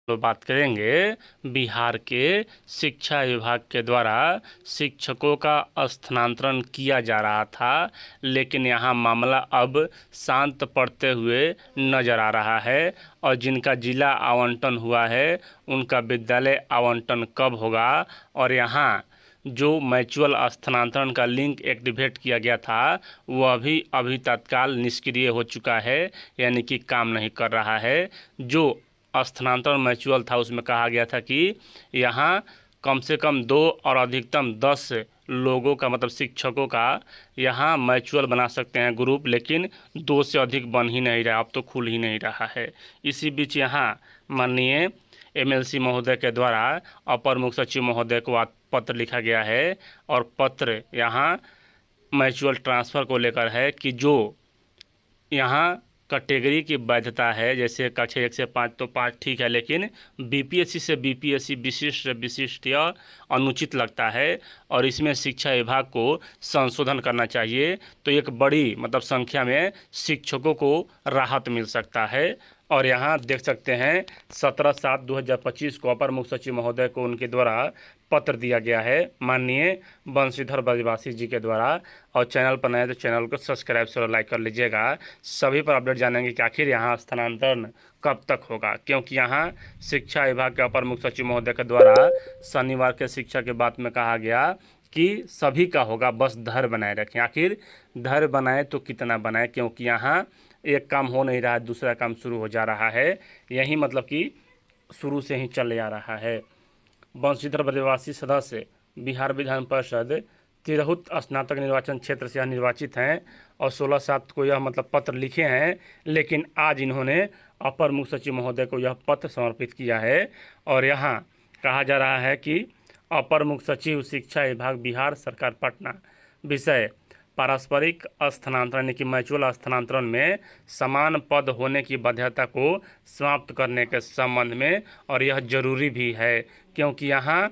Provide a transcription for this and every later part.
तो बात करेंगे बिहार के शिक्षा विभाग के द्वारा शिक्षकों का स्थानांतरण किया जा रहा था, लेकिन यहाँ मामला अब शांत पड़ते हुए नजर आ रहा है। और जिनका जिला आवंटन हुआ है उनका विद्यालय आवंटन कब होगा, और यहाँ जो म्यूचुअल स्थानांतरण का लिंक एक्टिवेट किया गया था वह भी अभी तत्काल निष्क्रिय हो चुका है, यानी कि काम नहीं कर रहा है। जो स्थानांतरण म्यूचुअल था उसमें कहा गया था कि यहाँ कम से कम 2 और अधिकतम 10 लोगों का मतलब शिक्षकों का यहाँ म्यूचुअल बना सकते हैं ग्रुप, लेकिन 2 से अधिक बन ही नहीं रहा, अब तो खुल ही नहीं रहा है। इसी बीच यहाँ माननीय एमएलसी महोदय के द्वारा अपर मुख्य सचिव महोदय को पत्र लिखा गया है, और पत्र यहाँ म्यूचुअल ट्रांसफ़र को लेकर है कि जो यहाँ कैटेगरी की वैधता है, जैसे कक्षा 1 से 5 तो 5 ठीक है, लेकिन बीपीएससी से बीपीएससी विशिष्ट विशिष्ट यह अनुचित लगता है, और इसमें शिक्षा विभाग को संशोधन करना चाहिए। तो एक बड़ी मतलब संख्या में शिक्षकों को राहत मिल सकता है। और यहाँ देख सकते हैं 17/7/2025 को अपर मुख्य सचिव महोदय को उनके द्वारा पत्र दिया गया है माननीय बंशीधर ब्रजवासी जी के द्वारा। और चैनल पर नए तो चैनल को सब्सक्राइब और लाइक कर लीजिएगा। सभी पर अपडेट जानेंगे कि आखिर यहाँ स्थानांतरण कब तक होगा, क्योंकि यहाँ शिक्षा विभाग के अपर मुख्य सचिव महोदय के द्वारा शनिवार के शिक्षा के बात में कहा गया कि सभी का होगा, बस धैर्य बनाए रखें। आखिर धैर्य बनाए तो कितना बनाए, क्योंकि यहाँ एक काम हो नहीं रहा है, दूसरा काम शुरू हो जा रहा है। यही मतलब कि शुरू से ही चले आ रहा है। बंशीधर ब्रजवासी सदस्य बिहार विधान परिषद तिरहुत स्नातक निर्वाचन क्षेत्र से यह निर्वाचित हैं, और 16/7 को यह मतलब पत्र लिखे हैं, लेकिन आज इन्होंने अपर मुख्य सचिव महोदय को यह पत्र समर्पित किया है। और यहाँ कहा जा रहा है कि अपर मुख्य सचिव शिक्षा विभाग बिहार सरकार पटना, विषय पारस्परिक स्थानांतरण यानी कि म्यूचुअल स्थानांतरण में समान पद होने की बाध्यता को समाप्त करने के संबंध में, और यह जरूरी भी है, क्योंकि यहाँ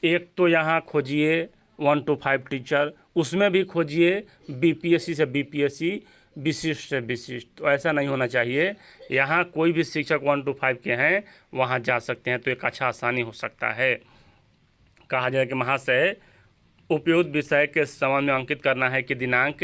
एक तो यहाँ खोजिए 1 to 5 टीचर, उसमें भी खोजिए बीपीएससी से बीपीएससी विशिष्ट से विशिष्ट, तो ऐसा नहीं होना चाहिए। यहाँ कोई भी शिक्षक 1 to 5 के हैं वहाँ जा सकते हैं, तो एक अच्छा आसानी हो सकता है। कहा जाए कि महाशय उपयुक्त विषय के संबंध में अंकित करना है कि दिनांक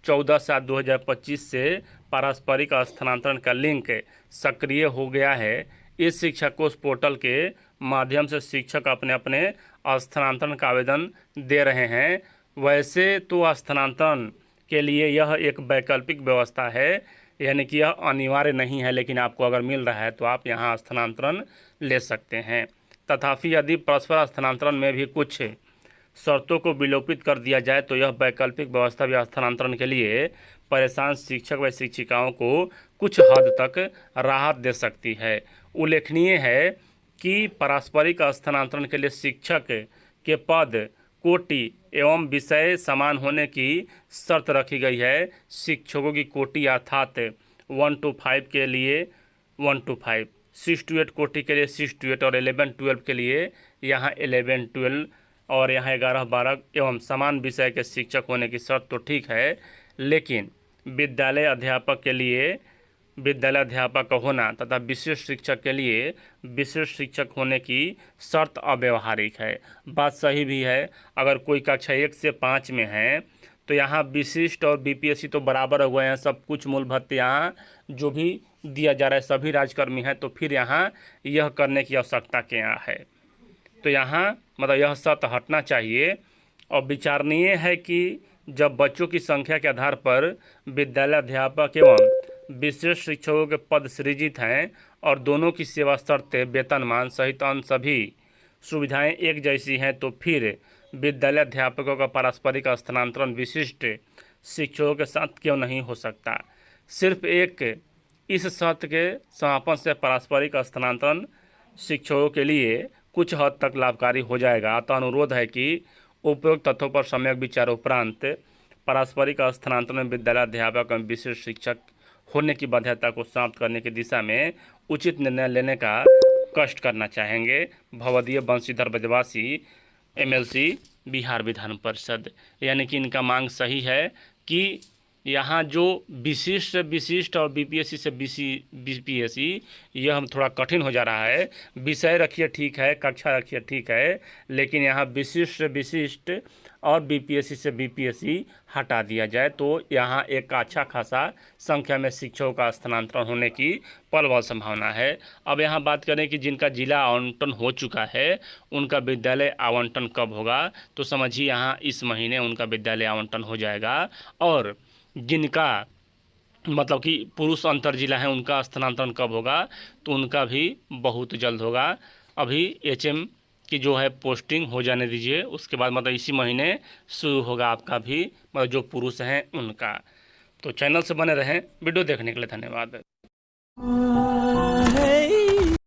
14/7/2025 से पारस्परिक स्थानांतरण का लिंक सक्रिय हो गया है। इस शिक्षकों पोर्टल के माध्यम से शिक्षक अपने अपने स्थानांतरण का आवेदन दे रहे हैं। वैसे तो स्थानांतरण के लिए यह एक वैकल्पिक व्यवस्था है, यानी कि यह अनिवार्य नहीं है, लेकिन आपको अगर मिल रहा है तो आप यहाँ स्थानांतरण ले सकते हैं। तथापि यदि परस्पर स्थानांतरण में भी कुछ शर्तों को विलोपित कर दिया जाए तो यह वैकल्पिक व्यवस्था भी स्थानांतरण के लिए परेशान शिक्षक व शिक्षिकाओं को कुछ हद तक राहत दे सकती है। उल्लेखनीय है कि पारस्परिक स्थानांतरण के लिए शिक्षक के पद, कोटि एवं विषय समान होने की शर्त रखी गई है। शिक्षकों की कोटि अर्थात 1 to 5 के लिए 1 to 5, 6 to 8 कोटि के लिए 6 to 8, और 11-12 के लिए यहाँ 11-12, और यहाँ 11-12 एवं समान विषय के शिक्षक होने की शर्त तो ठीक है, लेकिन विद्यालय अध्यापक के लिए विद्यालय अध्यापक का होना तथा विशिष्ट शिक्षक के लिए विशिष्ट शिक्षक होने की शर्त अव्यवहारिक है। बात सही भी है। अगर कोई कक्षा 1 से 5 में है तो यहाँ विशिष्ट और बीपीएससी तो बराबर हुए हैं, सब कुछ मूल भत्ते यहाँ जो भी दिया जा रहा है सभी राजकर्मी हैं, तो फिर यहाँ यह करने की आवश्यकता क्या है। तो यहाँ मतलब यह शर्त हटना चाहिए। और विचारणीय है कि जब बच्चों की संख्या के आधार पर विद्यालय अध्यापक एवं विशिष्ट शिक्षकों के पद सृजित हैं और दोनों की सेवा शर्तें, वेतनमान सहित अन्य सभी सुविधाएं एक जैसी हैं, तो फिर विद्यालय अध्यापकों का पारस्परिक स्थानांतरण विशिष्ट शिक्षकों के साथ क्यों नहीं हो सकता। सिर्फ एक इस शर्त के समापन से पारस्परिक स्थानांतरण शिक्षकों के लिए कुछ हद तक लाभकारी हो जाएगा। अतः अनुरोध है कि उपयुक्त तथ्यों पर सम्यक विचार उपरांत पारस्परिक स्थानांतरण में विद्यालय अध्यापक एवं विशिष्ट शिक्षक होने की बाध्यता को समाप्त करने की दिशा में उचित निर्णय लेने का कष्ट करना चाहेंगे। भवदीय बंशीधर ब्रजवासी, एमएलसी बिहार विधान परिषद। यानी कि इनका मांग सही है कि यहाँ जो विशिष्ट विशिष्ट और बीपीएससी से बीपीएससी यह हम थोड़ा कठिन हो जा रहा है। विषय रखिए ठीक है, कक्षा रखिए ठीक है, लेकिन यहाँ विशिष्ट विशिष्ट और बीपीएससी से बीपीएससी हटा दिया जाए तो यहाँ एक अच्छा खासा संख्या में शिक्षकों का स्थानांतरण होने की प्रबल संभावना है। अब यहाँ बात करें कि जिनका जिला आवंटन हो चुका है उनका विद्यालय आवंटन कब होगा, तो समझिए यहाँ इस महीने उनका विद्यालय आवंटन हो जाएगा। और जिनका मतलब कि पुरुष अंतर जिला है उनका स्थानांतरण कब होगा, तो उनका भी बहुत जल्द होगा। अभी एचएम की जो है पोस्टिंग हो जाने दीजिए, उसके बाद मतलब इसी महीने शुरू होगा आपका भी मतलब जो पुरुष हैं उनका। तो चैनल से बने रहें, वीडियो देखने के लिए धन्यवाद।